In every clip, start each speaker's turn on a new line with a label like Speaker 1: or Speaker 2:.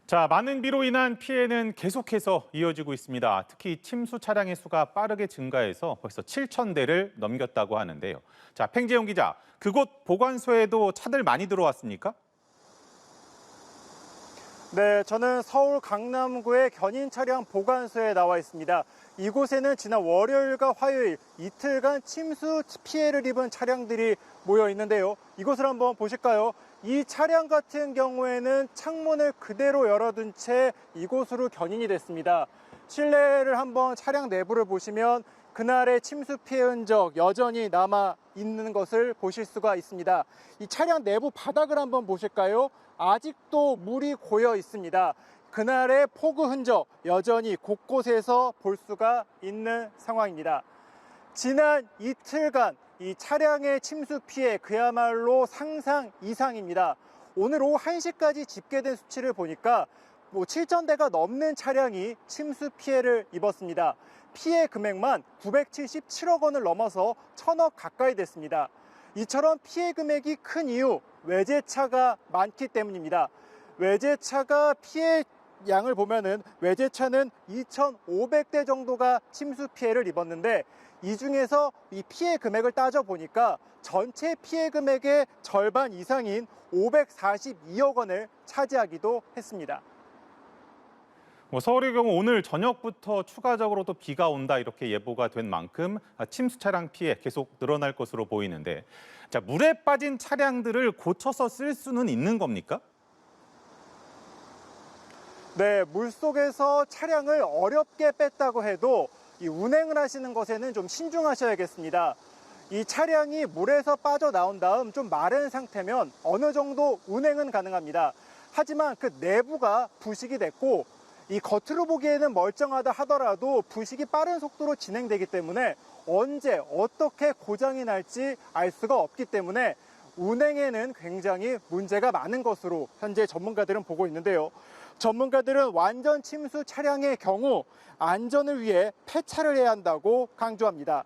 Speaker 1: 자, 많은 비로 인한 피해는 계속해서 이어지고 있습니다. 특히 침수 차량의 수가 빠르게 증가해서 벌써 7,000대를 넘겼다고 하는데요. 자, 팽재용 기자, 그곳 보관소에도 차들 많이 들어왔습니까?
Speaker 2: 네, 저는 서울 강남구의 견인 차량 보관소에 나와 있습니다. 이곳에는 지난 월요일과 화요일 이틀간 침수 피해를 입은 차량들이 모여 있는데요. 이곳을 한번 보실까요? 이 차량 같은 경우에는 창문을 그대로 열어둔 채 이곳으로 견인이 됐습니다. 실내를 한번 차량 내부를 보시면 그날의 침수 피해 흔적 여전히 남아 있는 것을 보실 수가 있습니다. 이 차량 내부 바닥을 한번 보실까요? 아직도 물이 고여 있습니다. 그날의 폭우 흔적 여전히 곳곳에서 볼 수가 있는 상황입니다. 지난 이틀간 이 차량의 침수 피해 그야말로 상상 이상입니다. 오늘 오후 1시까지 집계된 수치를 보니까 7,000대가 넘는 차량이 침수 피해를 입었습니다. 피해 금액만 977억 원을 넘어서 1,000억 가까이 됐습니다. 이처럼 피해 금액이 큰 이유, 외제차가 많기 때문입니다. 외제차가 피해 양을 보면은 외제차는 2,500대 정도가 침수 피해를 입었는데 이 중에서 이 피해 금액을 따져보니까 전체 피해 금액의 절반 이상인 542억 원을 차지하기도 했습니다.
Speaker 1: 서울의 경우 오늘 저녁부터 추가적으로 또 비가 온다 이렇게 예보가 된 만큼 침수 차량 피해 계속 늘어날 것으로 보이는데, 자, 물에 빠진 차량들을 고쳐서 쓸 수는 있는 겁니까?
Speaker 2: 네, 물속에서 차량을 어렵게 뺐다고 해도 이 운행을 하시는 것에는 좀 신중하셔야겠습니다. 이 차량이 물에서 빠져나온 다음 좀 마른 상태면 어느 정도 운행은 가능합니다. 하지만 그 내부가 부식이 됐고 이 겉으로 보기에는 멀쩡하다 하더라도 부식이 빠른 속도로 진행되기 때문에 언제 어떻게 고장이 날지 알 수가 없기 때문에 운행에는 굉장히 문제가 많은 것으로 현재 전문가들은 보고 있는데요. 전문가들은 완전 침수 차량의 경우 안전을 위해 폐차를 해야 한다고 강조합니다.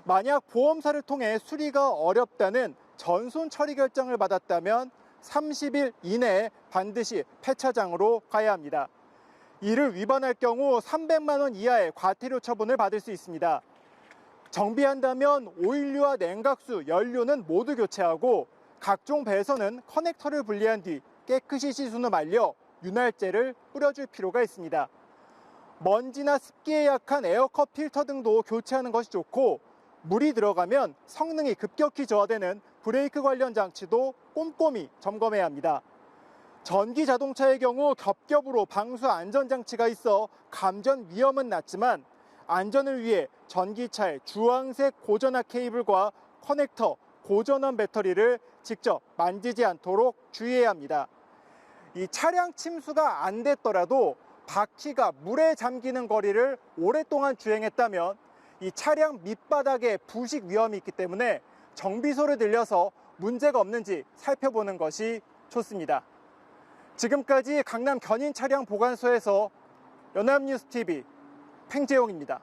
Speaker 2: 만약 보험사를 통해 수리가 어렵다는 전손 처리 결정을 받았다면 30일 이내에 반드시 폐차장으로 가야 합니다. 이를 위반할 경우 300만 원 이하의 과태료 처분을 받을 수 있습니다. 정비한다면 오일류와 냉각수, 연료는 모두 교체하고 각종 배선은 커넥터를 분리한 뒤 깨끗이 씻은 후 말려 윤활제를 뿌려줄 필요가 있습니다. 먼지나 습기에 약한 에어컵 필터 등도 교체하는 것이 좋고 물이 들어가면 성능이 급격히 저하되는 브레이크 관련 장치도 꼼꼼히 점검해야 합니다. 전기 자동차의 경우 겹겹으로 방수 안전장치가 있어 감전 위험은 낮지만 안전을 위해 전기차의 주황색 고전압 케이블과 커넥터, 고전원 배터리를 직접 만지지 않도록 주의해야 합니다. 이 차량 침수가 안 됐더라도 바퀴가 물에 잠기는 거리를 오랫동안 주행했다면 이 차량 밑바닥에 부식 위험이 있기 때문에 정비소를 들려서 문제가 없는지 살펴보는 것이 좋습니다. 지금까지 강남 견인 차량 보관소에서 연합뉴스TV 팽재용입니다.